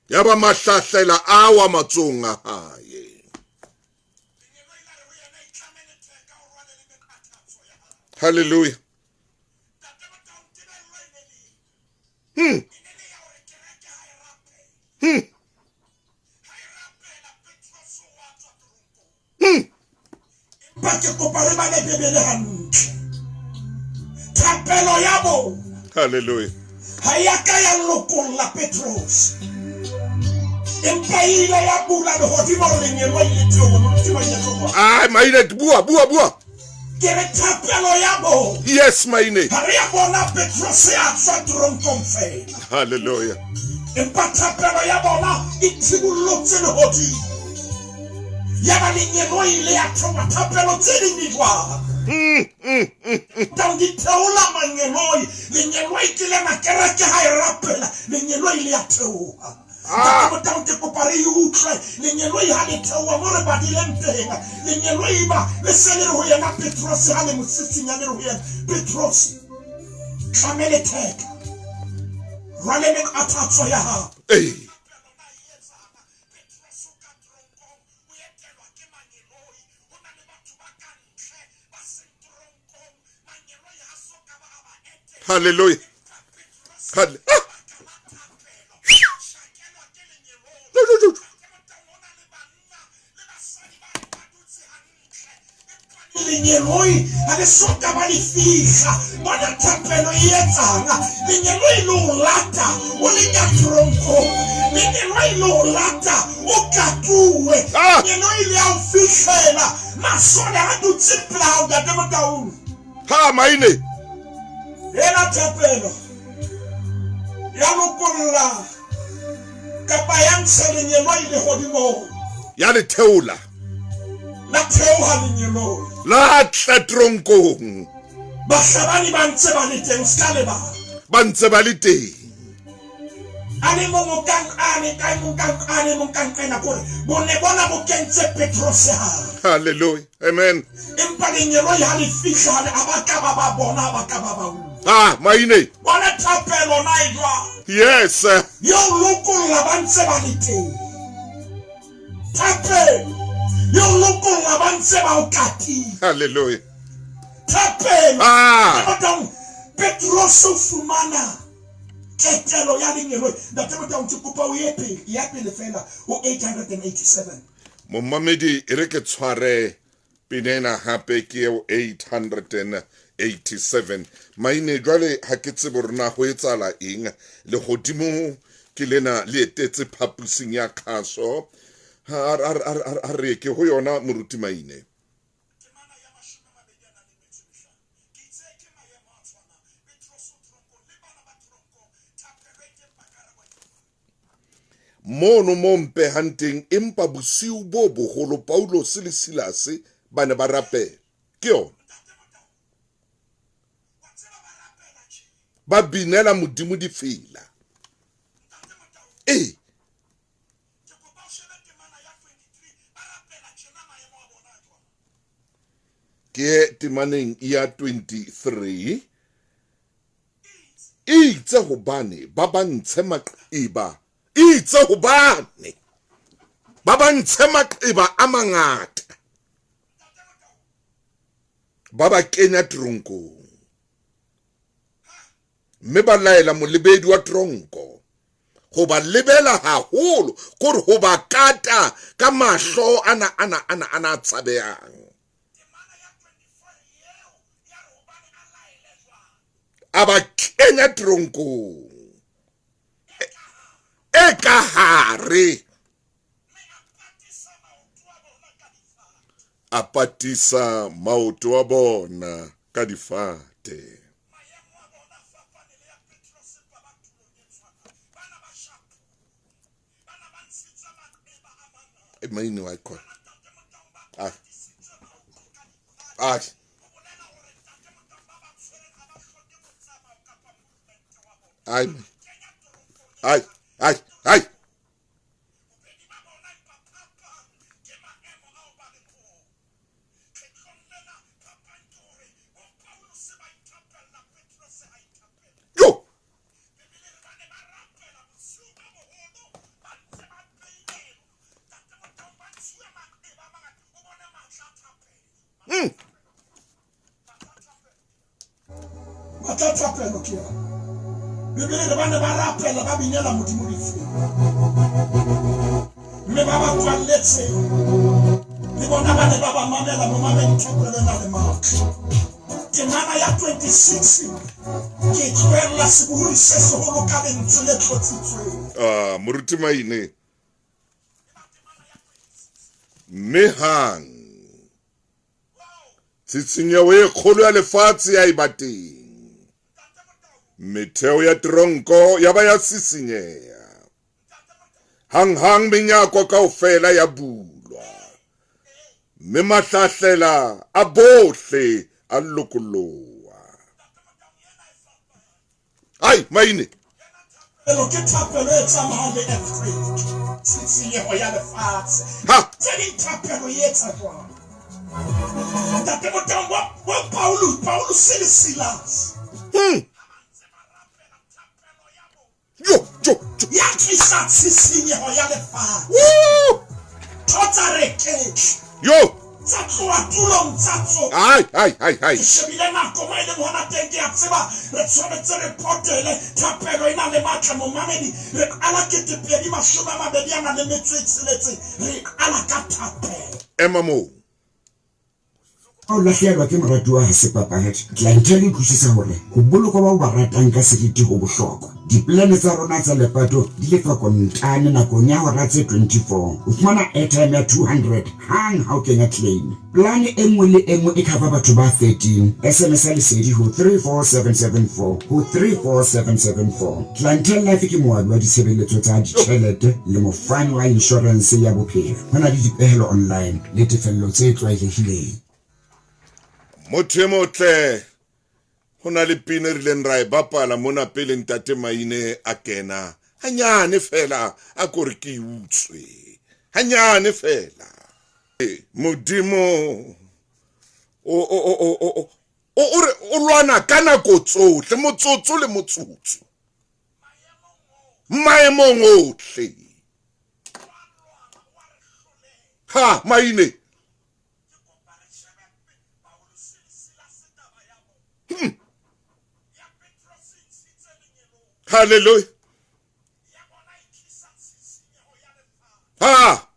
ya ba mahlahlela awa matsong a hae. Hallelujah. Hallelujah. Hayaka ya lokolla Petros. Empaile ya bula de hodimo lenyelwa ile tlomo mtima yetlomo. Ah, maine bua. Kere tapelo yabo. Yes, maine. Haria bona Petros ya tsa tronkomfe. Hallelujah. Empatapelo yabo na itibulotse le hodi. Yaba lenyelwa ile ya tlomo tapelo tsini nidwa. Tangi teola mangeloi lenyelwa ikile makereke hairapela lenyelwa ile ya teola. Tangi kopari utre lenyelwa hali teola more badile mtenga lenyelwa iba lesele roya na Petros hali musisi nyane roya Petros kamele teka rale men atatso ya ha. Hey. Hallelujah. Lenyeloi alisoka balifika bona tapelo yetsanga lenyeloi lo lata uliga tronko lenyeloi lo lata ukatuwe lenyeloi le aufishela masona adutsi plauda demotaun Ha maine. Ela tapelo ya lokolla kapa yang lenyeloi le hodimo Ya le theola la theoha lenyeloi la tlatronkong bashabani ba ntse ba le teng skale ba ba ntse ba le teng. ane mo kang kana kore bone bona bo kentse Petros ha. Hallelujah. Amen. Empa lenyelo ya le fihla le abaka ba bona abaka ba Ah, maine. bona tapelo na idwa Yes. yo lokolla ba ntse ba le teng tapelo yo lokolla ba ntse ba ukati Hallelujah. tapelo Petros fumana ketelo ya lenyelo ndatemota untikupa uyepe le fela o 887 Momamedi e re ke tshware pinena hape ke o 887. Maine jwale ha ke tsebe rona ho etsala eng le godimo ke lena le etetse phapusing ya khaso ha re ke ho yona moruti maine. Mono mompe hunting empa bosiu bo bogolo Paulos le Silas ba ne ba rapela ke yona ba binela modimo difela ke temaneng ya 23 itse hobane ba ba ntshe maqeba itse hobane ba ba ntshe maqeba a mangata ba ba kenya tronkong mme ba laela molebedi wa tronko go ba lebela haholo gore go ba kata ka mahlo ana tsabeyang a ba kenya tronkong e ka hare a patisa maoto a bona ka difate. Maine wa ikona ai Batla thapelo ke ya. Bibele re bana ba rapela ba binela modimo dife. Me ba ba kwalletse. Le bona bana ba ba mamela mo mamela thapelo na le matla. Ke mana ya 26 ke tloela seburu se seholo ka lentswe le tlotsitsweng. Moruti Maine. Mehang. Tsitsinyeho e kgolo ya lefatshe ya ibateng. Metheo ya tronko ya ba ya sisinyeha. Hang menyako kaofela ya bulwa. Me mahlahlela a bohle a lokoloha. Ai, Maine. Elo ke thapelo e tsamayang le Africa. Tsitsinyeho ya lefatshe. Ha! Tse di thapelo e etsa jwang? Ntate Motaung wa Paulus se Silas. Yo. Ya tlisa tsitsinyeho ya lefatshe. Woo! Tota reke. Yo! Tsa tloa tulong tsa tso. Ai. Shebile nako mo ile mona teng ke a tseba re tshwanetse re potele thapelo ina le matla mo mamedi re ala ke tepedi mashoma mabedi ana le metswetseletse re ala ka thapelo. Emamo. O lahlehelwa ke morati wa sepapadi Clientele e tlosisa hore ho boloka ba ba ratang ka seriti ho bohlokwa. Dipolane tsa rona tsa lepato di lefa kontane nakong ya hora tse 24. O fumana airtime ya 200 hang ha o kenya claim. Plane e nngwe le e nngwe e cover batho ba 13. SMS ya lesedi ho 34774 ho 34774. Clientele Life ke moabi wa ditshebeletso tsa ditjhelete le mofani wa insurance ya bophelo. Hona le dipehelo online le tefello tse tlwaelehileng. Motho motle hona le pine rileng ra e bapala mona pele Ntate Maine a kena hanyane fela a kore ke utswe hanyane fela modimo o lwana ka nako tsohle motsotso le motsotso maemong ohle ha Maine. Hallelujah. Ha.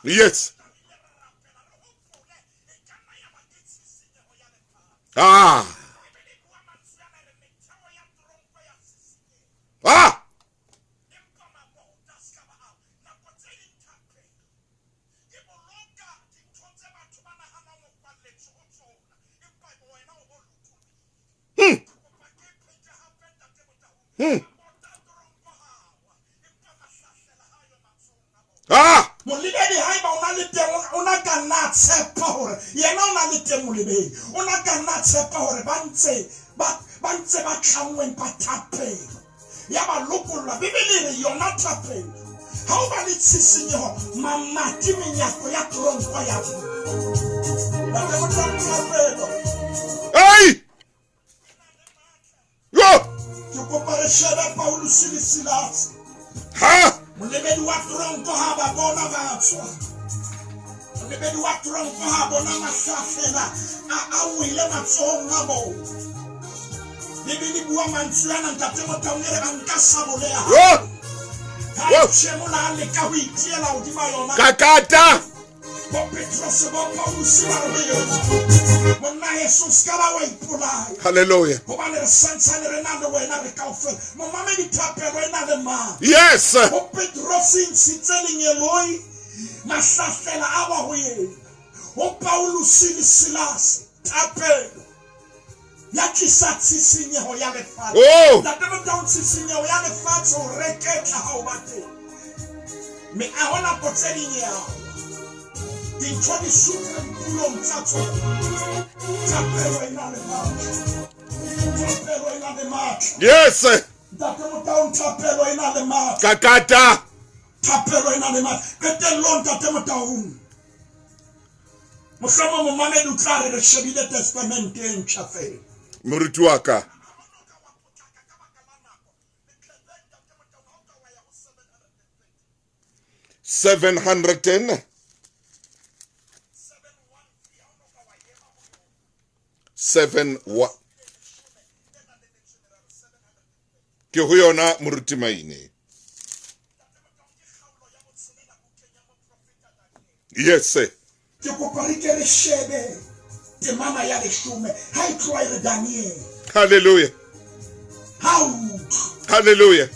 Yes. Ah. Molibedi haiba una ka na tshepa hore yena una le teng molibedi una ka na tshepa hore ba ntse ba tlangweng ba thapelo ya ba lokolla bibele re yona thapelo ha o ba le tshisinyeho mamati menyako ya tronko ya ba ba thapelo Hey! Yo! ke kopare sheba Paulus le Silas Ha! molebedi wa tronko ha ba bona batswa molebedi wa tronko ha bona mahlafela a wile matsong a bo bibele bua mantswe ana Ntate Motaung re a nka saboleha Yo! ha tshemona le ka ho itiela hodima yona Kakata! bo Petros bo Paulus ba re monna Jesus ka ba wa ipolaya Hallelujah. hobane re santsane re na le wena re kaofela mo mamedi thapelo e na le mang Yes. o Petros ntshitse lenyeloi mahlafela a ba ho yena o Paulus le Silas thapelo ya tlisa tshisinyeho ya lefatshe Oh! Ntate Motaung tshisinyeho ya lefatshe o reketla ha o bateng me a hona potselinyeho dintho di supa ditulong tsa tsona thapelo e na le matla thapelo e na le matla Yes. Ntate Motaung thapelo e na le matla Kakata! thapelo e na le matla qetellong Ntate Motaung mohlomong momamedi o tla re shebile testamente e ntjha fela Moruti wa ka. $730. ke ho yona moruti maine. Yes sir. Ke koparike le shebe ke mama ya leshume ha e tloa re Daniel. Hallelujah. Hallelujah.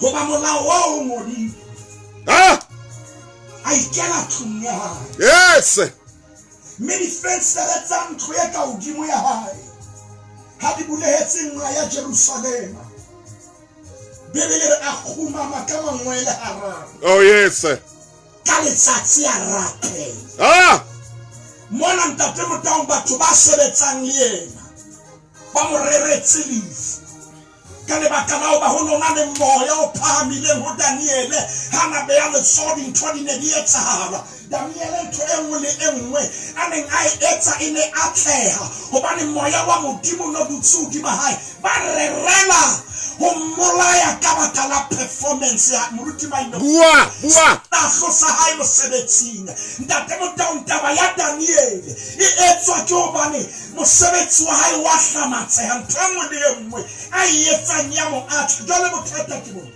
Ho ba molao wa ngodi. Ah! I cannot tunya. Yes. Many friends that are create out give me a high. Had the bulletin ya Jerusalem. Bebele akuma makama mwele haram. Oh yes. Kaletsatsi ya rape. Ah! Mona ntatemo taomba to ba sebetsang le yena. Ba mo reretse leaf. Kane ba kana o ba hono na le moya o phamile ho Daniel hana be ya le sodi ntodi ne di etsahala. Daniel to enngwe le enngwe aneng ai etsa ine atleha hobane moya wa modimo no butsu di ba hae ba rerela ho molaya ka baka la performance ya moruti ba ino Bua na hlosa hae mo sebetsing ntate mo taba ya Daniel e etswa ke hobane mosebetsi wa hae wa hlamatseha ntho enngwe le enngwe ai etsang ya mo atla jwale bothata ke bona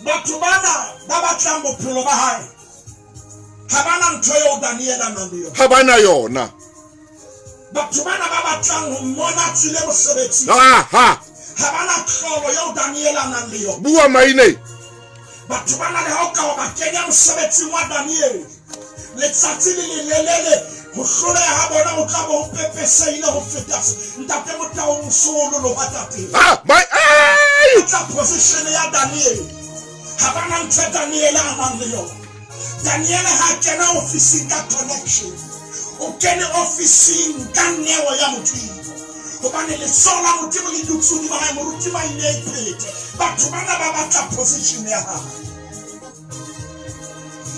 batho bana ba batlang bophelo ba hae ha bana ntho eo Daniel a nang le yona ha bana yona. batho bana ba batlang ho mmona tsile mosebetsi Ha ha bana tlholo eo Daniel a nang le yona. bua maine. Batho bana le ha o ka ba kenya mosebetsing wa Daniel letsatsi le lelele ho hloleha ha bona o tla bo pepeseile ho feta ntate motaong solo lo batate tla position ya Daniel ha bana ntse Daniel a nang le yona. Daniel ha kena officing ka connection o kene officing ka neo ya motho hobane le sola modimo le dutsudi ba mo ruti ba ile ipete batho bana ba batla position ya ha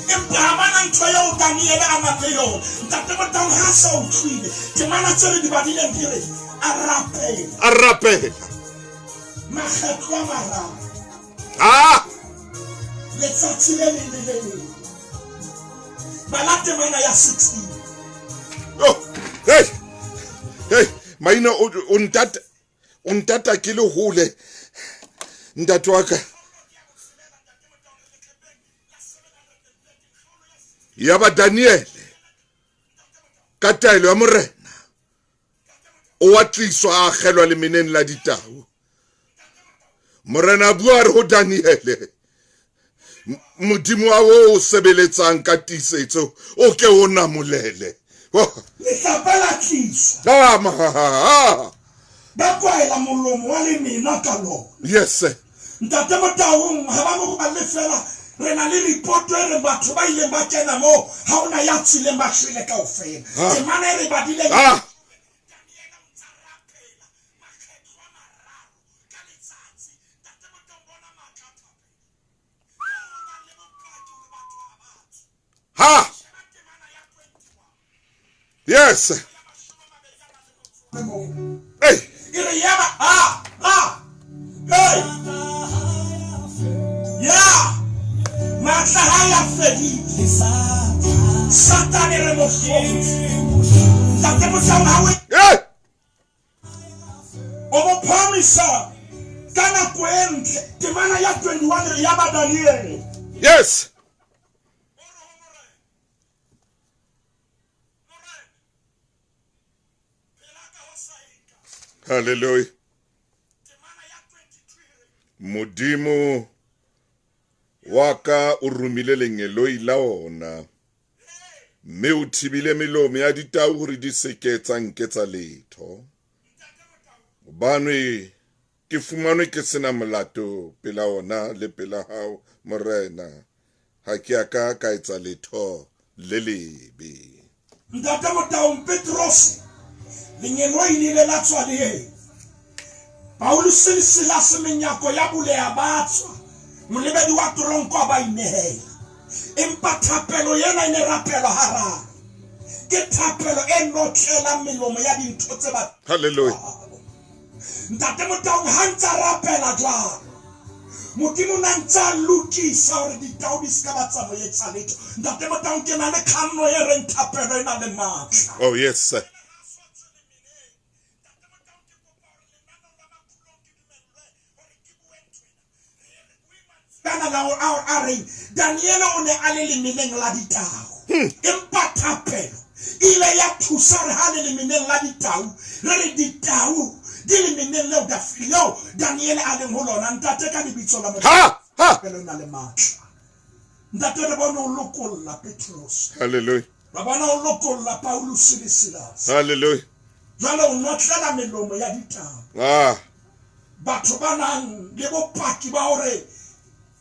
empa bana ntho ya o Daniel a mapelo ntate botang ha sa o tlile ke mana tsere di badile mpire a rapela makhetlo mara letsatsi le le balate mana ya 16. Oh, hey, maina untata ke le hole ntate wa ka ya ba Daniel ka taelo ya morena o wa tliswa a kgelwa le meneng la ditau. Morena bua re ho Daniel modimo wa o sebeletsang ka tisetso o ke o namolele. Le sapela tliso ba kwaela molomo wa le mina ka lo. Yes sir. Ntate motaong ha ba mo ba le fela re na le report re batho ba ile ba kena mo ha ona ya tsile mashile ka ofela ke mana re badile Yes. Hey. Hey. Yeah. Masahaya fedi. Satan remofo. Tate musama hawe. Hey. Omo promise. Kana kwente. Kimana ya 21 ya Daniel. Yes. Hallelujah. Modimo waka urumile lengelo ila ona me o thibile melomo ya ditau hore di seketsa nketsa letho banwe ke fumanwe ke sena molato pela ona le pela hao morena ha ke aka ka etsa letho le lebe. Ntate motaong Petros lengelo ile la tswa le Paulus sila semenyako ya bule ya batswa molebedi wa tronko ba inehela empa thapelo yena ine rapelo hara ke thapelo enotlela melomo ya dintho tse ba. Hallelujah. Ntate motaong hantsa rapela jwa modimo na ntsa lukisa hore ditau di ska ba tsamoyetsa letho ntate motaong ke na le khamno ye re thapelo ena le matla. Oh yes sir. kana la a reng Daniel o ne a le lemeneng la ditau empa thapelo ile ya thusa re ha le lemeneng la ditau re ditau di lemeneng leo da filo Daniel a leng ho lona ntate ka lebitso la ha pelo na le matla ntate re bona o lokolla Petrus hallelujah ba bona o lokolla Paulus le Silas hallelujah jalo o notlela melomo ya ditau batho ba nang le bopaki ba hore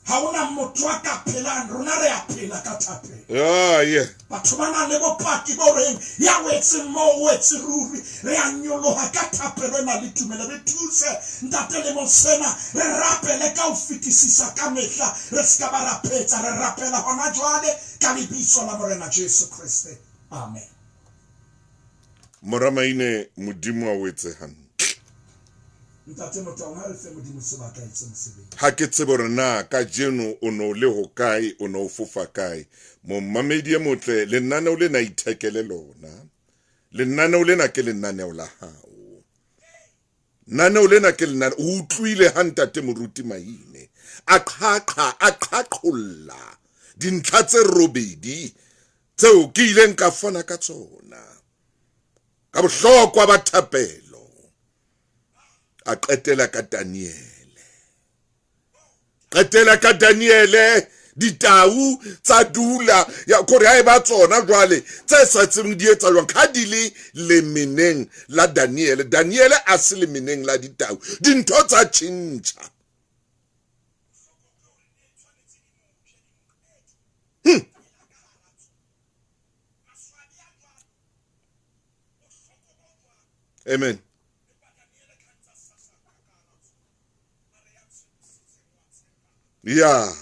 ha ona motho a ka phelang rona re a phela ka thapelo yeah batho ba nang le bopaki ba hore ya wetse mo wetse ruri re a nyoloha ka thapelo na le tumelo re thuse ntate le mosena re rapele ka o fetisisa ka mehla re ska ba rapetsa re rapela hona jwale ka lebitso la morena Jesu Kriste amen moramaine modimo a wetse han ntate motho ha re fe modimo sebaka itse mosebetsi ha ke tsebo rena ka jeno o no le ho kae o no fofa kae mo mamedi e motle le nana o le na ithekele lona le nana o le na ke le nana o la hao nana o le na ke le nana o utlwile ha ntate moruti maine a qhaqholla dintlha tse robedi tseo ke ile nka fana ka tsona ka bohlokwa ba thapelo a qetela ka Daniele ditau tsa dula ya kore ha e ba tsona jwale tse sa tseng di etsa jwang ka di le lemeneng la Daniele a se lemeneng la ditau dintho tsa tjintjha amen yeah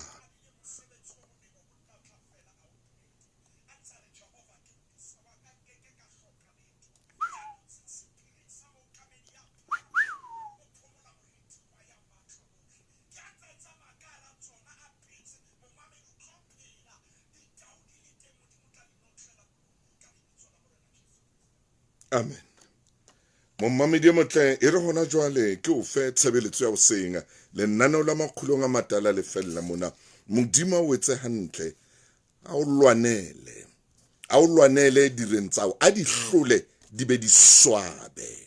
amen Momamedi motle e re hona jwale ke o fe tshebeletso ya o senga le nana la makgulong a matala le fella mona modimo o etse hantle a o lwanele direng tsa o a di hlole di be di swabe